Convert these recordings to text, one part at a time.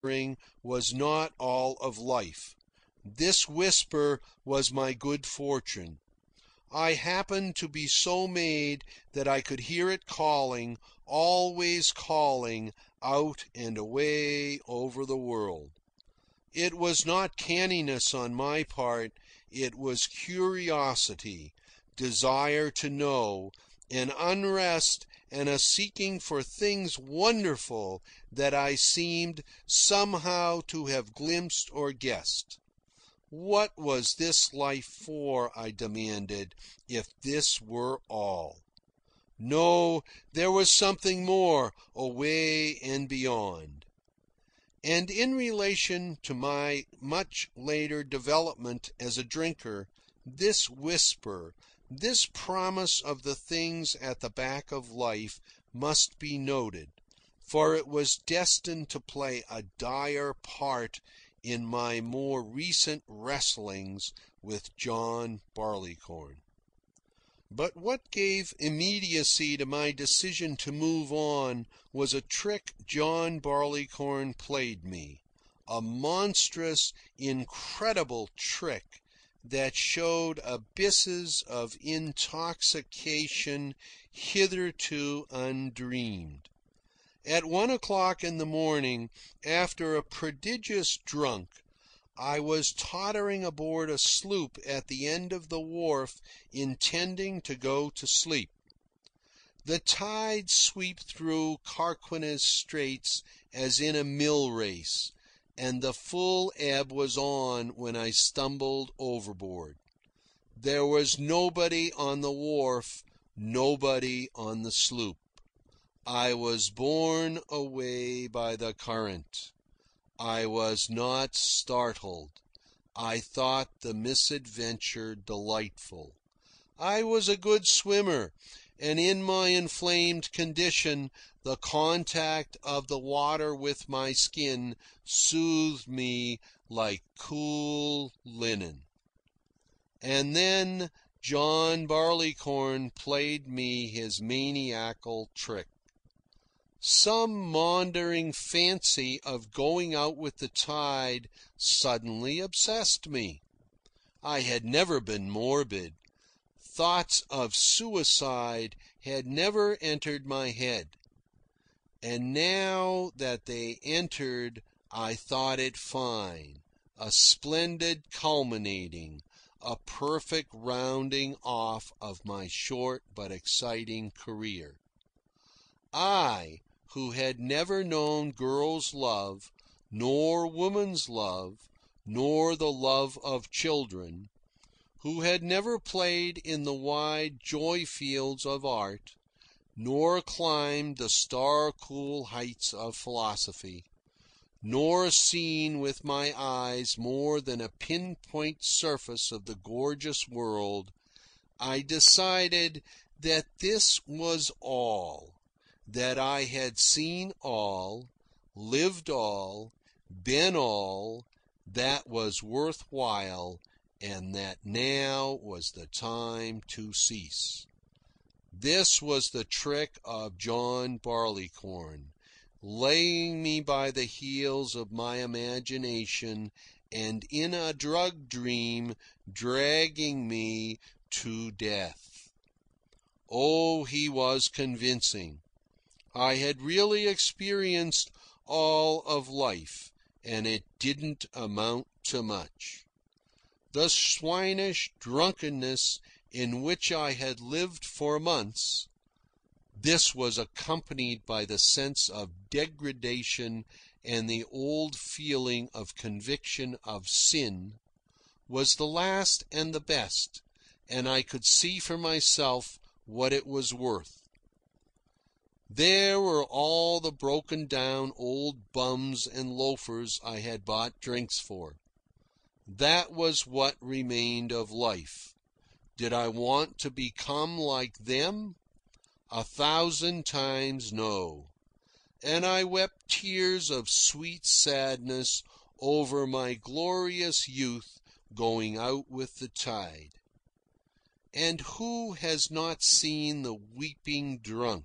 whispering was not all of life. This whisper was my good fortune. I happened to be so made that I could hear it calling, always calling, out and away over the world. It was not canniness on my part. It was curiosity, desire to know, an unrest and a seeking for things wonderful that I seemed somehow to have glimpsed or guessed. What was this life for, I demanded, if this were all? No, there was something more, away and beyond. And in relation to my much later development as a drinker, this whisper, this promise of the things at the back of life must be noted, for it was destined to play a dire part in my more recent wrestlings with John Barleycorn. But what gave immediacy to my decision to move on was a trick John Barleycorn played me, a monstrous, incredible trick that showed abysses of intoxication hitherto undreamed. At 1 o'clock in the morning, after a prodigious drunk, I was tottering aboard a sloop at the end of the wharf, intending to go to sleep. The tide swept through Carquinez Straits as in a mill race, and the full ebb was on when I stumbled overboard. There was nobody on the wharf, nobody on the sloop. I was borne away by the current. I was not startled. I thought the misadventure delightful. I was a good swimmer, and in my inflamed condition, the contact of the water with my skin soothed me like cool linen. And then John Barleycorn played me his maniacal trick. Some maundering fancy of going out with the tide suddenly obsessed me. I had never been morbid. Thoughts of suicide had never entered my head. And now that they entered, I thought it fine, a splendid culminating, a perfect rounding off of my short but exciting career. I, who had never known girl's love, nor woman's love, nor the love of children, who had never played in the wide joy fields of art, nor climbed the star-cool heights of philosophy, nor seen with my eyes more than a pinpoint surface of the gorgeous world, I decided that this was all, that I had seen all, lived all, been all that was worth while, and that now was the time to cease. This was the trick of John Barleycorn, laying me by the heels of my imagination and in a drug dream dragging me to death. Oh, he was convincing. I had really experienced all of life, and it didn't amount to much. The swinish drunkenness in which I had lived for months, this was accompanied by the sense of degradation and the old feeling of conviction of sin, was the last and the best, and I could see for myself what it was worth. There were all the broken-down old bums and loafers I had bought drinks for. That was what remained of life. Did I want to become like them? 1,000 times no. And I wept tears of sweet sadness over my glorious youth going out with the tide. And who has not seen the weeping drunk,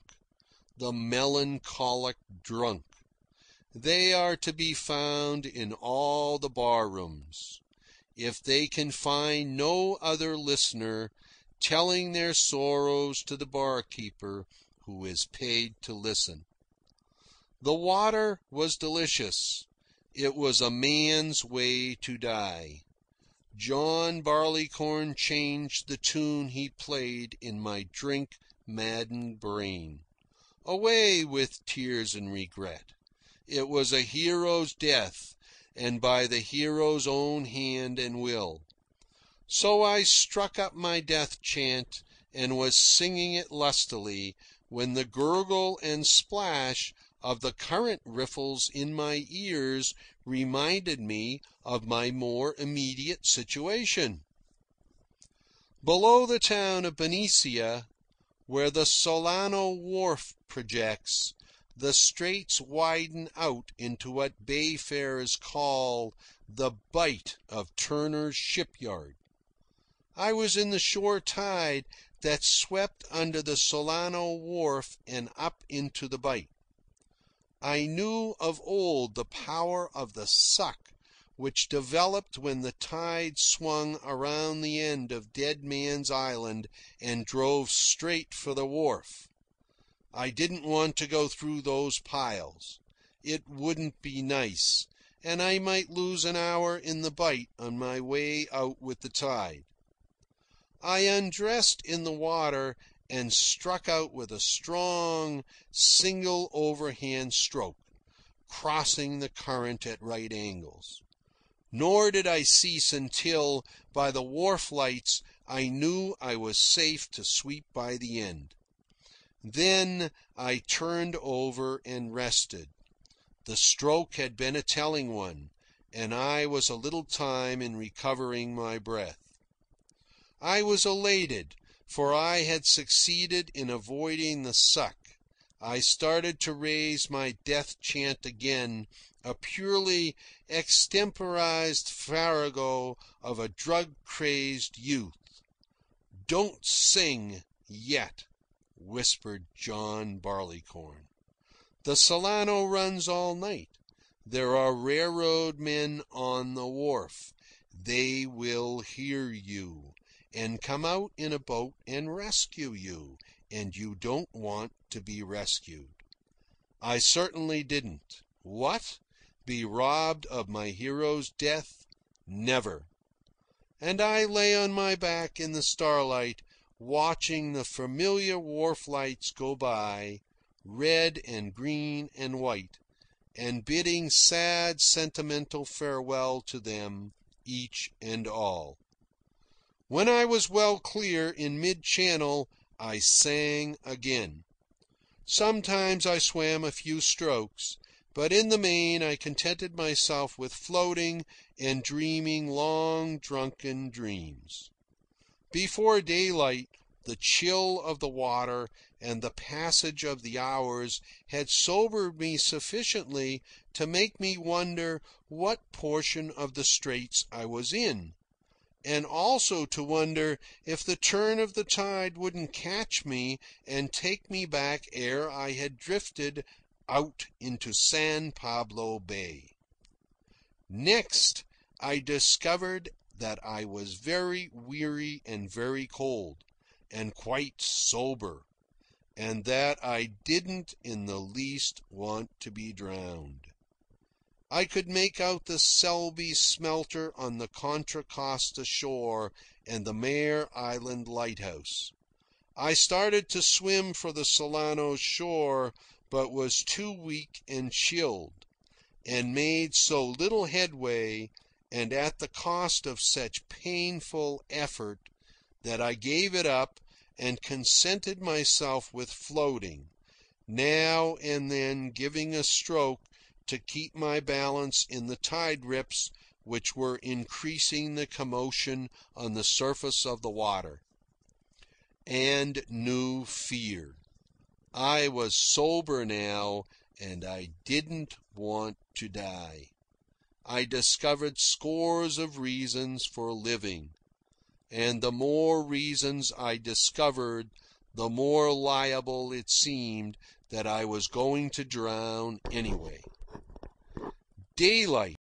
the melancholic drunk? They are to be found in all the barrooms. If they can find no other listener, telling their sorrows to the barkeeper who is paid to listen. The water was delicious. It was a man's way to die. John Barleycorn changed the tune he played in my drink-maddened brain. Away with tears and regret. It was a hero's death, and by the hero's own hand and will. So I struck up my death chant and was singing it lustily when the gurgle and splash of the current riffles in my ears reminded me of my more immediate situation. Below the town of Benicia, where the Solano Wharf projects, the straits widen out into what bayfarers call the bight of Turner's shipyard. I was in the shore tide that swept under the Solano Wharf and up into the bight. I knew of old the power of the suck which developed when the tide swung around the end of Dead Man's Island and drove straight for the wharf. I didn't want to go through those piles. It wouldn't be nice, and I might lose an hour in the bight on my way out with the tide. I undressed in the water and struck out with a strong, single overhand stroke, crossing the current at right angles. Nor did I cease until, by the wharf lights, I knew I was safe to sweep by the end. Then I turned over and rested. The stroke had been a telling one, and I was a little time in recovering my breath. I was elated, for I had succeeded in avoiding the suck. I started to raise my death chant again, a purely extemporized farrago of a drug-crazed youth. "Don't sing yet," whispered John Barleycorn. "The Solano runs all night. There are railroad men on the wharf. They will hear you, and come out in a boat and rescue you, and you don't want to be rescued." I certainly didn't. What? Be robbed of my hero's death? Never. And I lay on my back in the starlight, watching the familiar wharf lights go by, red and green and white, and bidding sad, sentimental farewell to them, each and all. When I was well clear in mid-channel, I sang again. Sometimes I swam a few strokes, but in the main I contented myself with floating and dreaming long, drunken dreams. Before daylight, the chill of the water and the passage of the hours had sobered me sufficiently to make me wonder what portion of the straits I was in, and also to wonder if the turn of the tide wouldn't catch me and take me back ere I had drifted out into San Pablo Bay. Next, I discovered that I was very weary and very cold, and quite sober, and that I didn't in the least want to be drowned. I could make out the Selby smelter on the Contra Costa shore and the Mare Island lighthouse. I started to swim for the Solano shore, but was too weak and chilled, and made so little headway, and at the cost of such painful effort, that I gave it up and contented myself with floating, now and then giving a stroke to keep my balance in the tide rips which were increasing the commotion on the surface of the water. And new fear. I was sober now, and I didn't want to die. I discovered scores of reasons for living, and the more reasons I discovered, the more liable it seemed that I was going to drown anyway. Daylight.